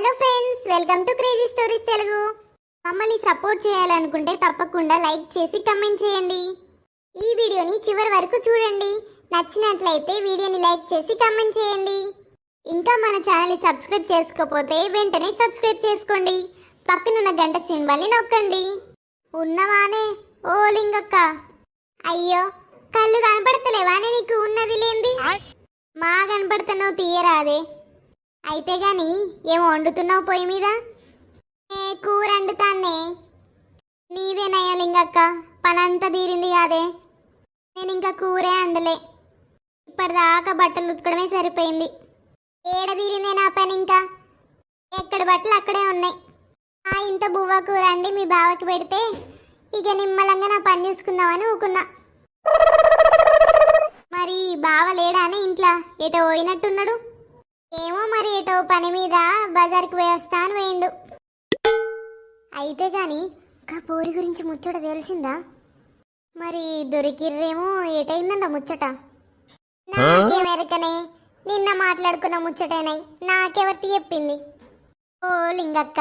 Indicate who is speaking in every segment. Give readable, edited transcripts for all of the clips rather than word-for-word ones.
Speaker 1: Hello friends, welcome to crazy stories Telugu. మమ్మల్ని support చేయాలనుకుంటే తప్పకుండా లైక్ చేసి కమెంట్ చేయండి. ఈ వీడియోని చివరి వరకు చూడండి. నచ్చినట్లయితే వీడియోని లైక్ చేసి కమెంట్ చేయండి. ఇంకా మన ఛానల్ని సబ్స్క్రైబ్ చేసుకోకపోతే వెంటనే సబ్స్క్రైబ్ చేసుకోండి. పక్కనున్న గంట సింబల్ని నొక్కండి. ఉన్నవానే ఓ లింగక్క. అయ్యో, కళ్ళు కనపడతలేవానే నీకు? ఉన్నది లేంది మా కనపడుతున్నావు, తీయరాదే. అయితే గాని ఏమో వండుతున్నావు పొయ్యి మీద? కూర వండుతానే. నీదేనయ్యా లింగక్క, పనంతా తీరింది కాదే. నేను ఇంకా కూరే వండలే. ఇప్పటిదాకా బట్టలు ఉతకడమే సరిపోయింది. ఏడ తీరిందే నా పని? ఇంకా ఎక్కడ బట్టలు అక్కడే ఉన్నాయి. ఇంత బువ్వ కూర అండి మీ బావకి పెడితే ఇక నిమ్మలంగా నా పని చూసుకుందామని ఊకున్నా. మరి బావ లేడా అని ఇంట్లో ఎటో పోయినట్టున్నాడు. ఏమో మరి ఎటో పని మీద బజార్కి పోయేస్తా అని పోయిండు. అయితే గాని పోరి గురించి ముచ్చట తెలిసిందా? మరి దొరికిర్రేమో. ఏటైందంట ముచ్చట? నాకేమెరకనే, నిన్న మాట్లాడుకున్న ముచ్చటేనై. నాకెవరికి చెప్పింది? ఓ లింగక్క,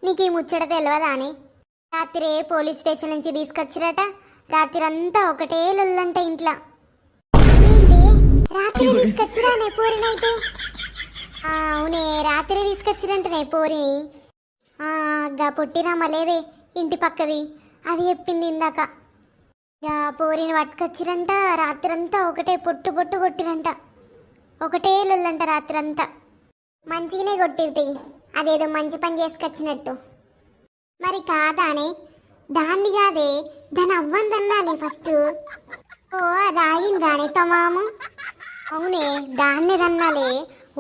Speaker 1: నీకు ఈ ముచ్చట తెలియదానే? రాత్రే పోలీస్ స్టేషన్ నుంచి తీసుకొచ్చిరట. రాత్రి అంతా ఒకటే లొల్లంట ఇంట్లో. ఏంటి, రాత్రి తీసుకొచ్చిరానే పోరినైతే? అవునే, రాత్రి తీసుకొచ్చిరంటనే పోరి. గా పొట్టిరామ లేదే ఇంటి పక్కది, అది చెప్పింది ఇందాక. గా పోరిని పట్టుకొచ్చిరంట. రాత్రంతా ఒకటే పొట్టు పొట్టు కొట్టిరంట. ఒకటే లొల్లంట రాత్రంతా. మంచిగానే కొట్టిర్తి, అదేదో మంచి పని చేసుకొచ్చినట్టు. మరి కాదానే? దాన్ని కాదే, దాని అవ్వందన్నాలే ఫస్ట్. ఓ, అది ఆగిందానే తమాము? అవునే, దాన్నే దన్నాలే.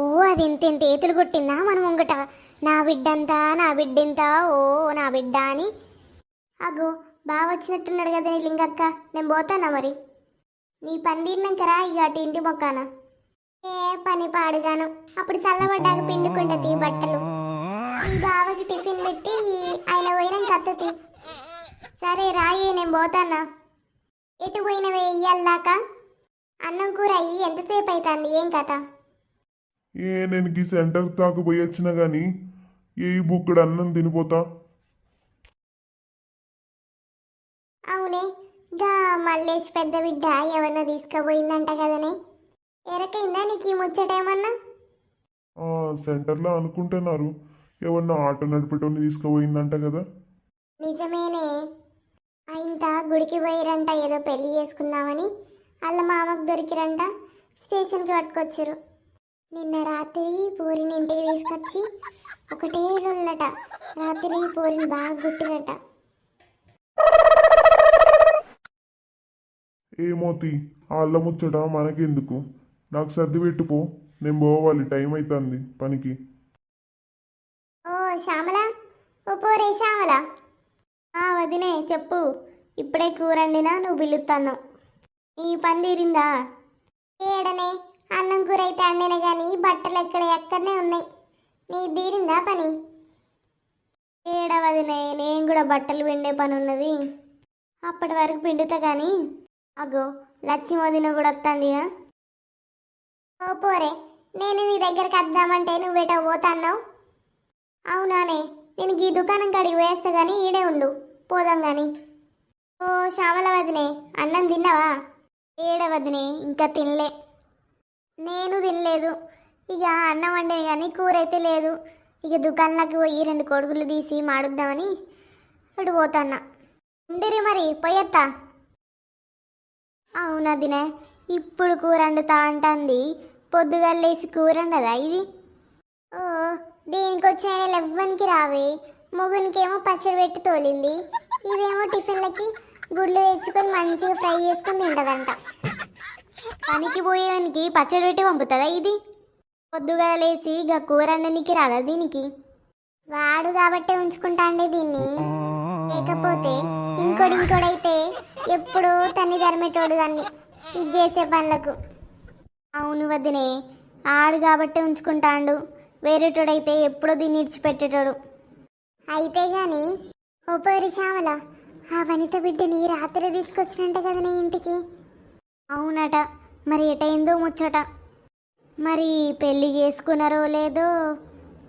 Speaker 1: ఓ, అది ఇంత ఏతులు కొట్టిందా మనం ముంగట? నా బిడ్డంతా, నా బిడ్డంతా, ఓ నా బిడ్డ అని. అగో, బాగా వచ్చినట్టున్నాడు కదా లింగక్క. నేను పోతానా మరి? నీ పని తీరినాకరా ఇక అటు ఇంటి మొక్కాన. ఏ పని పాడుగాను, అప్పుడు చల్లబడ్డాక పిండుకుంటది బట్టలు. ఈ బావకి టిఫిన్ పెట్టి ఆయన పోయినాక అత్తతి. సరే రాయే, నేను పోతానా. ఎటు పోయినవే ఇయ్యాలదాకా? అన్నం కూర అయ్యి ఎంతసేపు అవుతుంది? ఏం కథ?
Speaker 2: నేను ఈ సెంటర్ దాకా పోయి వచ్చినా గాని ఏ బుక్కడు అన్నం తినిపోతా.
Speaker 1: అవునే, గా మల్లేష్ పెద్ద బిడ్డ ఎవరన్నా తీసుకుపోయిందంట కదనే? ఎరకైందా నీకు ఈ ముచ్చటేమన్నా?
Speaker 2: సెంటర్లో అనుకుంటున్నారు ఎవరన్నా ఆటో నడిపేటోని తీసుకుపోయిందంట కదా.
Speaker 1: నిజమేనే, ఇంత గుడికి పోయిరంట ఏదో పెళ్లి చేసుకుందామని. వాళ్ళ మామకు దొరికిరంట, స్టేషన్కి పట్టుకొచ్చారు. నిన్న రాత్రి పూరిని ఇంటికి తీసుకొచ్చి ఒకటే రోజులట. రాత్రి పూరిని బాగా గుట్టిరట.
Speaker 2: ఏమోతి, వాళ్ళ ముచ్చట మనకెందుకు? నాకు సర్ది పెట్టుపో, నేను పోవాలి, టైం అవుతుంది పనికి.
Speaker 1: ఓ శ్యామల, ఓ పోరే శ్యామల. వదినే చెప్పు. ఇప్పుడే కూరండినా, నువ్వు పిలుస్తాను. ఈ పని తీరిందా? ఏడనే, అన్నం కూర అయితే అండిన కానీ బట్టలు ఎక్కడనే ఉన్నాయి. నీ తీరిందా పని? ఏడవదినే, నేను కూడా బట్టలు పిండే పని ఉన్నది. అప్పటి వరకు పిండుతా కానీ. అగో, లచ్చి వదిన కూడా వస్తుందిగా. ఓ పోరే, నేను నీ దగ్గరికి వద్దామంటే నువ్వేటో పోతాన్నావు. అవునానే, నేను ఈ దుకాణం కాడికి వేస్తా కానీ ఈడే ఉండు, పోదాం కానీ. ఓ శ్యామల వదినే, అన్నం తిన్నావా? ఏడవదినే, ఇంకా తినలే. నేను తినలేదు. ఇక అన్నం వండిన కానీ కూర అయితే లేదు. ఇక దుకాణంలోకి పోయి 2 కొడుకులు తీసి మాడుద్దామని ఇటు పోతాన్నా. ఉండిరి మరి, పోయత్తా. అవునదినే, ఇప్పుడు కూర వండుతా అంటుంది. పొద్దుగల్లేసి కూర వండదా ఇది? ఓ, దీనికి వచ్చిన ఎవ్వనికి రావే. మొగునికేమో పచ్చడి పెట్టి తోలింది. ఇదేమో టిఫిన్లకి గుడ్లు తెచ్చుకొని మంచిగా ఫ్రై చేసుకొని తింటదంట. పనికి పోయేవానికి పచ్చడి పెట్టి పంపుతుందా ఇది? పొద్దుగా లేసి ఇక కూర వండడానికి రాదా దీనికి? వాడు కాబట్టే ఉంచుకుంటా అండి దీన్ని. లేకపోతే ఇంకోడైతే ఎప్పుడూ తన్ని ధర్మేటోడు దాన్ని ఇది చేసే పనులకు. అవును వదినే, ఆడు కాబట్టే ఉంచుకుంటాడు. వేరేటోడైతే ఎప్పుడో దీన్ని ఇడిచిపెట్టేటోడు. అయితే గాని ఓ పేరు శ్యామల, ఆ వనిత బిడ్డని రాత్రి తీసుకొచ్చినంట కదనే ఇంటికి? అవునట. మరి ఎటైందో ముచ్చట. మరి పెళ్ళి చేసుకున్నారో లేదో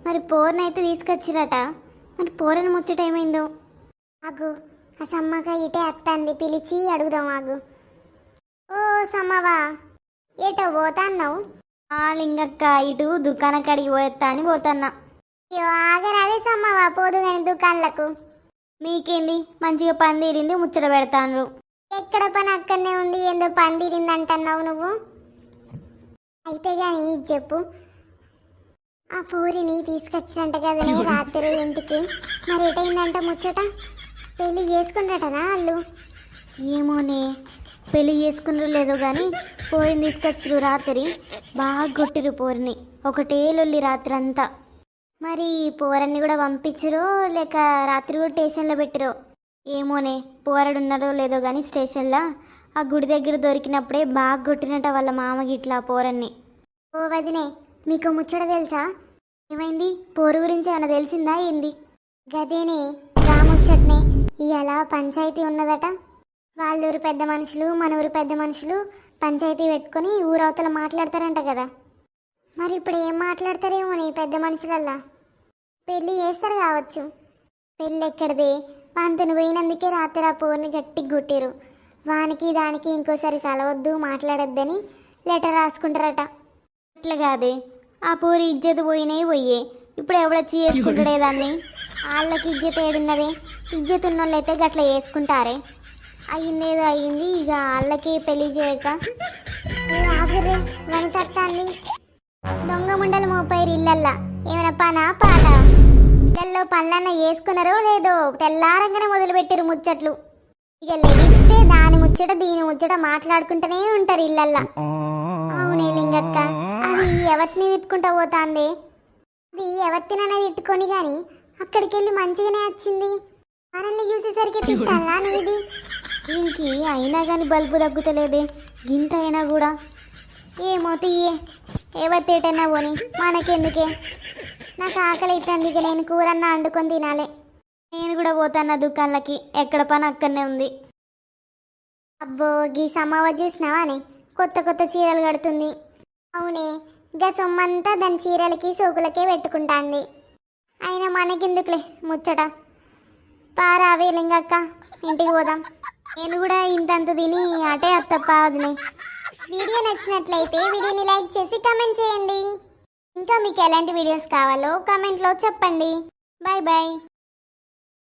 Speaker 1: మరి పోరనైతే తీసుకొచ్చిరట. మరి పోరని ముచ్చట ఏమైందో? ఆగు, ఆ సమ్మక ఇటే అత్తంది, పిలిచి అడుగుదాం. ఆగు. ఓ సమ్మవా, ఏటో పోతాన్నావు?
Speaker 3: లింగక్క ఇటు దుకాణ కాడికి పోయేస్తా అని పోతున్నా.
Speaker 1: అయ్యో ఆగరాదే సమ్మవా, పోదు కానీ దుకాన్లకు.
Speaker 3: మీకేంది, మంచిగా పని తీరింది, ముచ్చట పెడతాను.
Speaker 1: ఎక్కడ పని అక్కడనే ఉంది, ఏందో పని తీరిందంటున్నావు నువ్వు. అయితే కానీ ఇది చెప్పు, ఆ పూరిని తీసుకొచ్చినట్ట కదనే రాత్రి ఇంటికి. మరి ఎటైందంట ముచ్చట? పెళ్లి చేసుకుంటాటనా వాళ్ళు?
Speaker 3: ఏమోనే, పెళ్లి చేసుకున్నారు లేదో కానీ పోరిని తీసుకొచ్చిరు రాత్రి. బాగా కొట్టిరు పోరిని, ఒకటే లొల్లి రాత్రి అంతా. మరి పోరన్ని కూడా పంపించరో లేక రాత్రి కూడా స్టేషన్లో పెట్టిరో ఏమోనే. పోరడు ఉన్నారో లేదో కానీ స్టేషన్లో ఆ గుడి దగ్గర దొరికినప్పుడే బాగా కొట్టినట్ట వాళ్ళ మామకి ఇట్లా పోరన్ని.
Speaker 1: ఓ వదినే, మీకు ముచ్చట తెలుసా?
Speaker 3: ఏమైంది? పోరు గురించి ఏమైనా తెలిసిందా ఏంది?
Speaker 1: గదేనే రాముచ్చట్నే. ఇవాళ పంచాయతీ ఉన్నదట. వాళ్ళూరు పెద్ద మనుషులు మన ఊరు పెద్ద మనుషులు పంచాయతీ పెట్టుకొని ఊరవతల మాట్లాడతారంట కదా. మరి ఇప్పుడు ఏం మాట్లాడతారేమో నీ పెద్ద మనుషులల్లా. పెళ్ళి చేస్తారు కావచ్చు. పెళ్ళి ఎక్కడిదే, వాంతను పోయినందుకే రాత్రి ఆ పోరుని గట్టిగా కొట్టిరు. వానికి దానికి ఇంకోసారి కలవద్దు, మాట్లాడొద్దని లెటర్ రాసుకుంటారట.
Speaker 3: అట్లా కాదే, ఆ పూరి ఇజ్జత్ పోయే ఇప్పుడు ఎవడొచ్చి చేసుకుంటాడే దాన్ని?
Speaker 1: వాళ్ళకి ఇజ్జత్ ఏడున్నదే? ఇజ్జత్ ఉన్నోళ్ళైతే గట్ల చేసుకుంటారే. అయ్యిందేదో అయ్యింది, ఇక వాళ్ళకి పెళ్లి చేయక ఆగుర్రే వనితత్తాంది. దొంగ ముండలు మోపైరు ఇళ్ళల్లా. ఏమైనా పనా పాట? ఇళ్ళల్లో పనులన్నా చేసుకున్నారో లేదో తెల్లారంగానే మొదలుపెట్టారు ముచ్చట్లు. ఇక లెగిస్తే దాని ముచ్చట దీని ముచ్చట మాట్లాడుకుంటూనే ఉంటారు ఇళ్ళల్లా. అవునే లింగక్క, అది ఎవరిని తిట్టుకుంటా పోతాంది? అది ఎవరినైనా తిట్టుకొని కానీ అక్కడికి వెళ్ళి మంచిగానే వచ్చింది. మనల్ని చూసేసరికి తిట్టాలా నీది?
Speaker 3: దీనికి అయినా కానీ బల్బు తగ్గుతలేదే, గింత అయినా కూడా.
Speaker 1: ఏమో తీయే, ఎవరితేటన్నా పోని, మనకెందుకే? నాకు ఆకలి అవుతుంది, ఇక నేను కూరన్నా వండుకొని తినాలి.
Speaker 3: నేను కూడా పోతాను దుకాణాలకి, ఎక్కడ పని అక్కడనే ఉంది.
Speaker 1: అబ్బో, గీ సమావ చూసినావానే, కొత్త కొత్త చీరలు కడుతుంది. అవునే, గా సొమ్మంతా దాని చీరలకి సోకులకే పెట్టుకుంటాంది. అయినా మనకెందుకులే ముచ్చట. పారావే లింగక్క, ఇంటికి పోదాం.
Speaker 3: నేను కూడా ఇంతంత తిని అటే అత్తప్ప వదిలే.
Speaker 1: వీడియో నచ్చినట్లయితే వీడియోని లైక్ చేసి కామెంట్ చేయండి. ఇంకా మీకు ఎలాంటి వీడియోస్ కావాలో కామెంట్లో చెప్పండి.
Speaker 3: Bye bye.